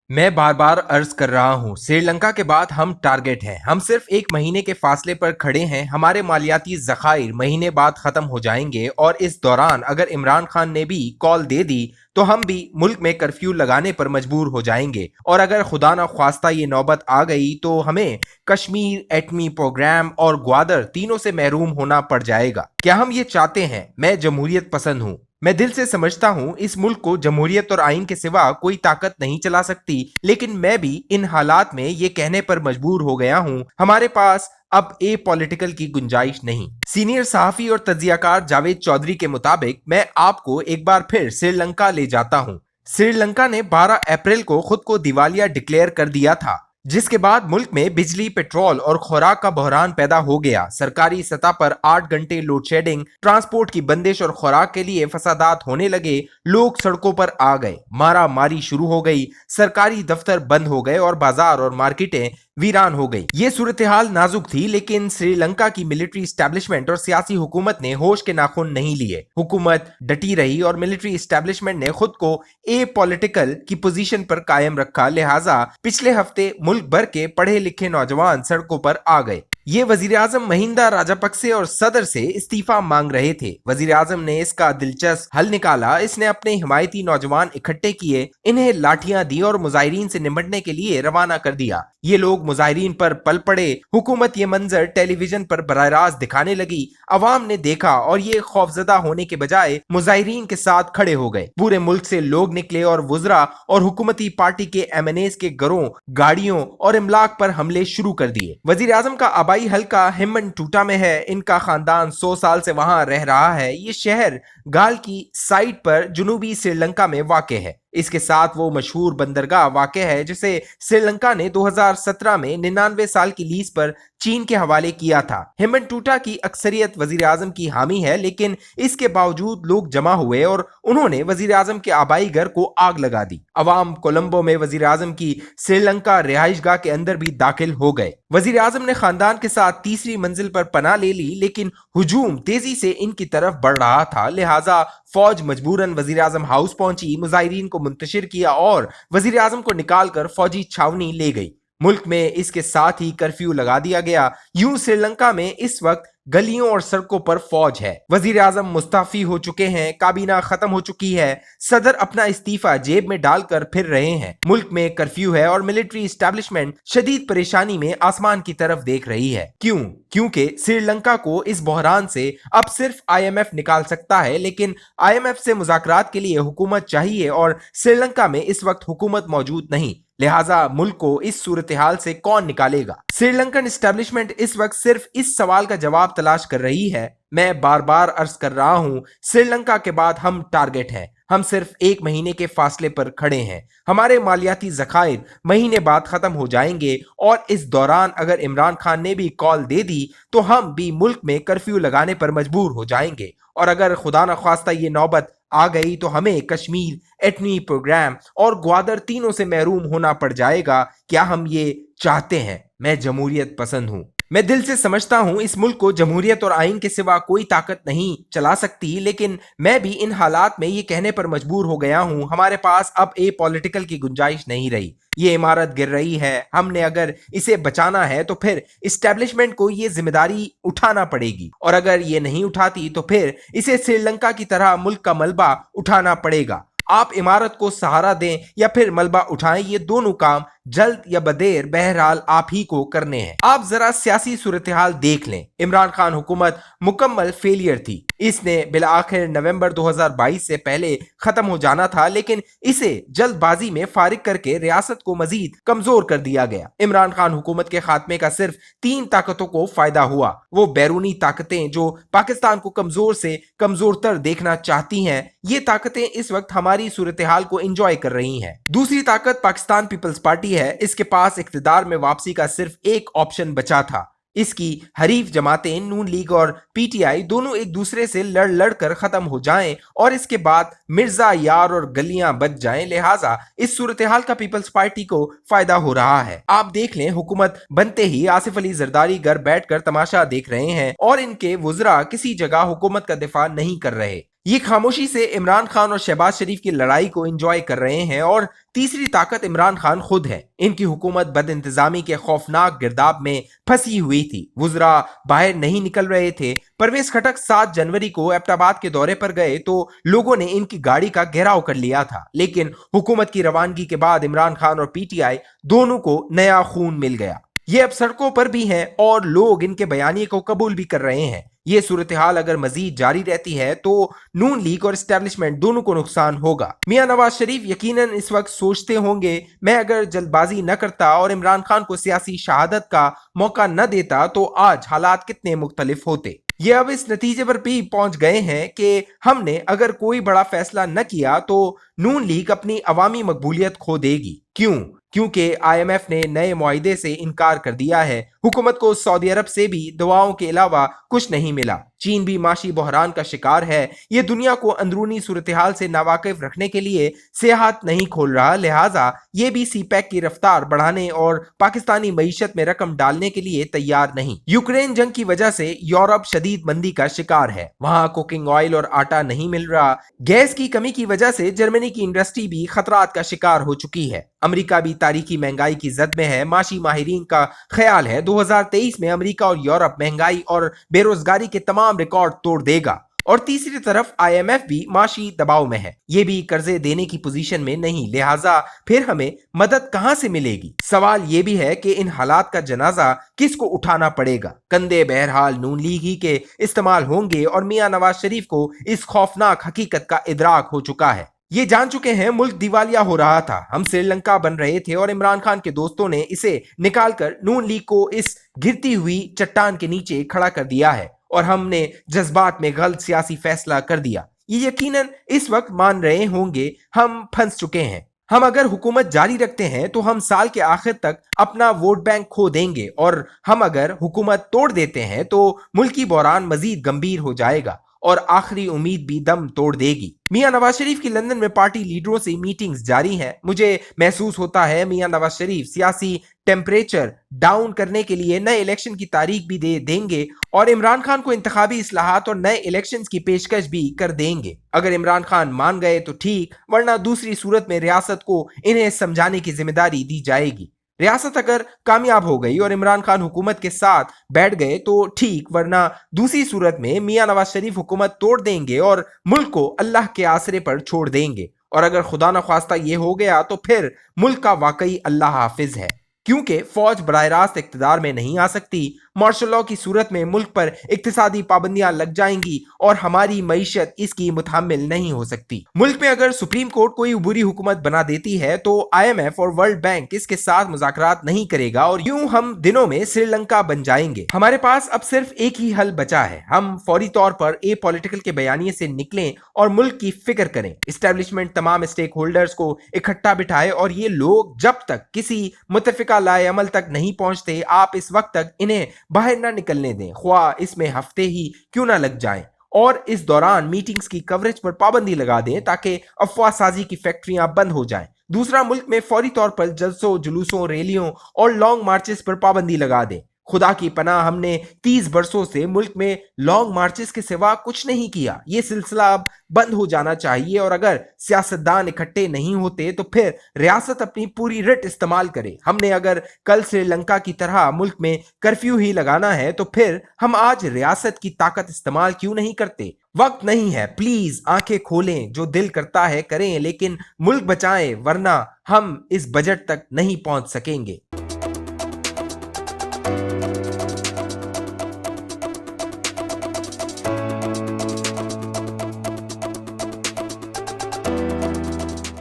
मैं बार बार अर्ज कर रहा हूँ, श्रीलंका के बाद हम टारगेट हैं। हम सिर्फ एक महीने के फासले पर खड़े हैं। हमारे मालियाती जखायर महीने बाद खत्म हो जाएंगे और इस दौरान अगर इमरान खान ने भी कॉल दे दी तो हम भी मुल्क में कर्फ्यू लगाने पर मजबूर हो जाएंगे। और अगर खुदा न ख्वास्ता ये नौबत आ गई तो हमें कश्मीर एटमी प्रोग्राम और ग्वादर तीनों से महरूम होना पड़ जाएगा। क्या हम ये चाहते हैं? मैं जमहूरियत पसंद हूँ। मैं दिल से समझता हूँ इस मुल्क को जमहूरियत और आइन के सिवा कोई ताकत नहीं चला सकती, लेकिन मैं भी इन हालात में ये कहने पर मजबूर हो गया हूँ, हमारे पास अब ए पॉलिटिकल की गुंजाइश नहीं। सीनियर सहाफी और तज्जियाकार जावेद चौधरी के मुताबिक मैं आपको एक बार फिर श्रीलंका ले जाता हूँ। श्रीलंका ने 12 अप्रैल को खुद को दिवालिया डिक्लेयर कर दिया था, जिसके बाद मुल्क में बिजली, पेट्रोल और खुराक का बहरान पैदा हो गया। सरकारी सतह पर 8 घंटे लोड शेडिंग, ट्रांसपोर्ट की बंदिश और खुराक के लिए फसादात होने लगे। लोग सड़कों पर आ गए, मारा मारी शुरू हो गई, सरकारी दफ्तर बंद हो गए और बाजार और मार्केटें वीरान हो गई। ये सूरत हाल नाजुक थी, लेकिन श्रीलंका की मिलिट्री एस्टेब्लिशमेंट और सियासी हुकूमत ने होश के नाखून नहीं लिए। हुकूमत डटी रही और मिलिट्री एस्टेब्लिशमेंट ने खुद को ए पॉलिटिकल की पोजीशन पर कायम रखा। लिहाजा पिछले हफ्ते मुल्क भर के पढ़े लिखे नौजवान सड़कों पर आ गए। ये वजीर आजम महिंदा राजापक्से और सदर से इस्तीफा मांग रहे थे। वजीर आजम ने इसका दिलचस्प हल निकाला। इसने अपने हिमायती नौजवान इकट्ठे किए, इन्हें लाठियां दी और मुजाहिरीन से निपटने के लिए रवाना कर दिया। ये लोग मुजाहिरीन पर पल पड़े। हुकूमत ये मंजर टेलीविजन पर बराह रास्त दिखाने लगी। अवाम ने देखा और ये खौफजदा होने के बजाय मुजाहिरीन के साथ खड़े हो गए। पूरे मुल्क से लोग निकले और वुजरा और हुकूमती पार्टी के MNAs के घरों, गाड़ियों और इमलाक पर हमले शुरू कर दिए। वजीर आजम का आबाई हल्का हेमन टूटा में है। इनका खानदान 100 साल से वहां रह रहा है। ये शहर गाल की साइड पर जुनूबी श्रीलंका में वाक़ है। इसके साथ वो मशहूर बंदरगाह वाक़ है जिसे श्रीलंका ने 2017 में 99 साल की लीज पर चीन के हवाले किया था। हेमनटूटा की अक्सरियत वजीर आजम की हामी है, लेकिन इसके बावजूद लोग जमा हुए और उन्होंने वजीर आजम के आबाई घर को आग लगा दी। अवाम कोलंबो में वजीर आजम की श्रीलंका रिहाइशगाह के अंदर भी दाखिल हो गए। वजीर आजम ने खानदान के साथ तीसरी मंजिल पर पनाह ले ली, लेकिन हुजूम तेजी से इनकी तरफ बढ़ रहा था। लिहाजा फौज मजबूरन वजीर आजम हाउस पहुंची, मुजाहिरीन को मुंतशिर किया और वजीर आजम को निकालकर फौजी छावनी ले गई। मुल्क में इसके साथ ही कर्फ्यू लगा दिया गया। यूं श्रीलंका में इस वक्त गलियों और सड़कों पर फौज है। वजीर आजम मुस्ताफी हो चुके हैं, काबीना खत्म हो चुकी है, सदर अपना इस्तीफा जेब में डालकर फिर रहे हैं। मुल्क में कर्फ्यू है और मिलिट्री एस्टेब्लिशमेंट शदीद परेशानी में आसमान की तरफ देख रही है। क्यों? क्योंकि श्रीलंका को इस बहरान से अब सिर्फ IMF निकाल सकता है, लेकिन IMF से मुज़ाकरात के लिए हुकूमत चाहिए और श्रीलंका में इस वक्त हुकूमत मौजूद नहीं। लिहाजा मुल्क को इस सूरत हाल से कौन निकालेगा? श्रीलंकन एस्टेब्लिशमेंट इस वक्त सिर्फ इस सवाल का जवाब तलाश कर रही है। मैं बार बार अर्ज कर रहा हूं, श्रीलंका के बाद हम टारगेट हैं। हम सिर्फ एक महीने के फासले पर खड़े हैं। हमारे मालियाती जखायर महीने बाद खत्म हो जाएंगे और इस दौरान अगर इमरान खान ने भी कॉल दे दी तो हम भी मुल्क में कर्फ्यू लगाने पर मजबूर हो जाएंगे। और अगर खुदा न ख्वास्ता ये नौबत आ गई तो हमें कश्मीर एटमी प्रोग्राम और ग्वादर तीनों से महरूम होना पड़ जाएगा। क्या हम ये चाहते हैं? मैं जमहूरियत पसंद हूँ। मैं दिल से समझता हूँ इस मुल्क को जमहूरियत और आइन के सिवा कोई ताकत नहीं चला सकती, लेकिन मैं भी इन हालात में ये कहने पर मजबूर हो गया हूँ, हमारे पास अब ए पॉलिटिकल की गुंजाइश नहीं रही। ये इमारत गिर रही है। हमने अगर इसे बचाना है तो फिर इस्टेब्लिशमेंट को ये जिम्मेदारी उठाना पड़ेगी, और अगर ये नहीं उठाती तो फिर इसे श्रीलंका की तरह मुल्क का मलबा उठाना पड़ेगा। आप इमारत को सहारा दें या फिर मलबा उठाएं, ये दोनों काम जल्द या बदेर बहरहाल आप ही को करने हैं। आप जरा सियासी सूरत हाल देख लें। इमरान खान हुकूमत मुकम्मल फेलियर थी। इसने बिलाखिर नवंबर 2022 से पहले खत्म हो जाना था, लेकिन इसे जल्दबाजी में फारिग करके रियासत को मजीद कमजोर कर दिया गया। इमरान खान हुकूमत के खात्मे का सिर्फ 3 ताकतों को फायदा हुआ। वो बैरूनी ताकतें जो पाकिस्तान को कमजोर से कमजोर तर देखना चाहती हैं, ये ताकतें इस वक्त हमारी सूरत हाल को एंजॉय कर रही हैं। दूसरी ताकत पाकिस्तान पीपल्स पार्टी है। इसके पास इख्तिदार में वापसी का सिर्फ एक ऑप्शन बचा था। इसकी हरीफ जमातें नून लीग और PTI दोनों एक दूसरे से लड़ लड़ कर खत्म हो जाएं और इसके बाद मिर्जा यार और गलियां बच जाएं। लिहाजा इस सूरत हाल का पीपल्स पार्टी को फायदा हो रहा है। आप देख लें, हुकूमत बनते ही आसिफ अली जरदारी घर बैठकर तमाशा देख रहे हैं और इनके वुजरा किसी जगह हुकूमत का दिफा नहीं कर रहे। ये खामोशी से इमरान खान और शहबाज शरीफ की लड़ाई को एंजॉय कर रहे हैं और तीसरी ताकत इमरान खान खुद है। इनकी हुकूमत बदइंतजामी के खौफनाक गिरदाब में फंसी हुई थी। वुज़रा बाहर नहीं निकल रहे थे। परवेज खटक 7 जनवरी को एबटाबाद के दौरे पर गए तो लोगों ने इनकी गाड़ी का घेराव कर लिया था, लेकिन हुकूमत की रवानगी के बाद इमरान खान और पीटीआई दोनों को नया खून मिल गया। ये अब सड़कों पर भी हैं और लोग इनके बयानिए को कबूल भी कर रहे हैं। ये सूरत हाल अगर मजीद जारी रहती है तो नून लीग और एस्टेब्लिशमेंट दोनों को नुकसान होगा। मियां नवाज शरीफ यकीनन इस वक्त सोचते होंगे, मैं अगर जल्दबाजी न करता और इमरान खान को सियासी शहादत का मौका न देता तो आज हालात कितने मुख्तलिफ होते। ये अब इस नतीजे पर भी पहुंच गए हैं कि हमने अगर कोई बड़ा फैसला न किया तो नून लीग अपनी अवामी मकबूलियत खो देगी। क्यों? क्योंकि आईएमएफ ने नए मुआहिदे से इनकार कर दिया है। हुकूमत को सऊदी अरब से भी दुआओं के अलावा कुछ नहीं मिला। चीन भी माशी बहरान का शिकार है। ये दुनिया को अंदरूनी सूरत हाल से नावाकिफ रखने के लिए सियाहत नहीं खोल रहा, लिहाजा ये भी सीपैक की रफ्तार बढ़ाने और पाकिस्तानी मईशत में रकम डालने के लिए तैयार नहीं। यूक्रेन जंग की वजह से यूरोप शदीद मंदी का शिकार है। वहां कुकिंग ऑयल और आटा नहीं मिल रहा। गैस की कमी की वजह से जर्मनी की इंडस्ट्री भी खतरात का शिकार हो चुकी है। अमेरिका भी तारीखी महंगाई की जद में है। माशी माहिरीन का ख्याल है 2023 में अमेरिका और यूरोप महंगाई और बेरोजगारी के तमाम रिकॉर्ड तोड़ देगा। और तीसरी तरफ आईएमएफ भी माशी दबाव में है। ये भी कर्जे देने की पोजीशन में नहीं, लिहाजा फिर हमें मदद कहां से मिलेगी? सवाल ये भी है कि इन हालात का जनाजा किसको उठाना पड़ेगा? कंधे बहरहाल नून लीग ही के इस्तेमाल होंगे और मियां नवाज शरीफ को इस खौफनाक हकीकत का इदराक हो चुका है। ये जान चुके हैं मुल्क दिवालिया हो रहा था। हम श्रीलंका बन रहे थे और इमरान खान के दोस्तों ने इसे निकालकर नून लीग को इस गिरती हुई चट्टान के नीचे खड़ा कर दिया है और हमने जज्बात में गलत सियासी फैसला कर दिया। ये यकीनन इस वक्त मान रहे होंगे हम फंस चुके हैं। हम अगर हुकूमत जारी रखते हैं तो हम साल के आखिर तक अपना वोट बैंक खो देंगे और हम अगर हुकूमत तोड़ देते हैं तो मुल्की बहरान मजीद गंभीर हो जाएगा और आखिरी उम्मीद भी दम तोड़ देगी। मियां नवाज शरीफ की लंदन में पार्टी लीडरों से मीटिंग्स जारी हैं। मुझे महसूस होता है मियां नवाज शरीफ सियासी टेम्परेचर डाउन करने के लिए नए इलेक्शन की तारीख भी दे देंगे और इमरान खान को इंतखाबी इस्लाहात और नए इलेक्शंस की पेशकश भी कर देंगे। अगर इमरान खान मान गए तो ठीक, वरना दूसरी सूरत में रियासत को इन्हें समझाने की जिम्मेदारी दी जाएगी। रियासत अगर कामयाब हो गई और इमरान खान हुकूमत के साथ बैठ गए तो ठीक, वरना दूसरी सूरत में मियां नवाज शरीफ हुकूमत तोड़ देंगे और मुल्क को अल्लाह के आसरे पर छोड़ देंगे। और अगर खुदा न ख्वास्ता ये हो गया तो फिर मुल्क का वाकई अल्लाह हाफिज है, क्योंकि फौज बराह रास्त इक्तदार में नहीं आ सकती। मार्शल लॉ की सूरत में मुल्क पर इक्तिसादी पाबंदियां लग जाएंगी और हमारी मईशत इसकी मुतहम्मिल नहीं हो सकती। मुल्क में अगर सुप्रीम कोर्ट कोई उबूरी हुकूमत बना देती है तो आईएमएफ और वर्ल्ड बैंक इसके साथ मुज़ाकरात नहीं करेगा और यूं हम दिनों में श्रीलंका बन जाएंगे। हमारे पास अब सिर्फ एक ही हल बचा है। हम फौरी तौर पर ए पॉलिटिकल के बयानिए से निकलें और मुल्क की फिक्र करें। एस्टेब्लिशमेंट तमाम स्टेक होल्डर्स को इकट्ठा बिठाए और ये लोग जब तक किसी मुत्तफिका लाए अमल तक नहीं पहुंचते, आप इस वक्त तक इन्हें बाहर ना निकलने दें, ख्वाह इसमें हफ्ते ही क्यों ना लग जाएं। और इस दौरान मीटिंग्स की कवरेज पर पाबंदी लगा दें ताकि अफवाह साजी की फैक्ट्रियां बंद हो जाएं। दूसरा, मुल्क में फौरी तौर पर जलसों, जुलूसों, रैलियों और लॉन्ग मार्चेस पर पाबंदी लगा दें। खुदा की पनाह, हमने 30 बरसों से मुल्क में लॉन्ग मार्चेस के सिवा कुछ नहीं किया। ये सिलसिला अब बंद हो जाना चाहिए और अगर सियासतदान इकट्ठे नहीं होते तो फिर रियासत अपनी पूरी रिट इस्तेमाल करे। हमने अगर कल श्रीलंका की तरह मुल्क में कर्फ्यू ही लगाना है तो फिर हम आज रियासत की ताकत इस्तेमाल क्यों नहीं करते? वक्त नहीं है, प्लीज आंखें खोलें, जो दिल करता है करें, लेकिन मुल्क बचाएं, वरना हम इस बजट तक नहीं पहुंच सकेंगे।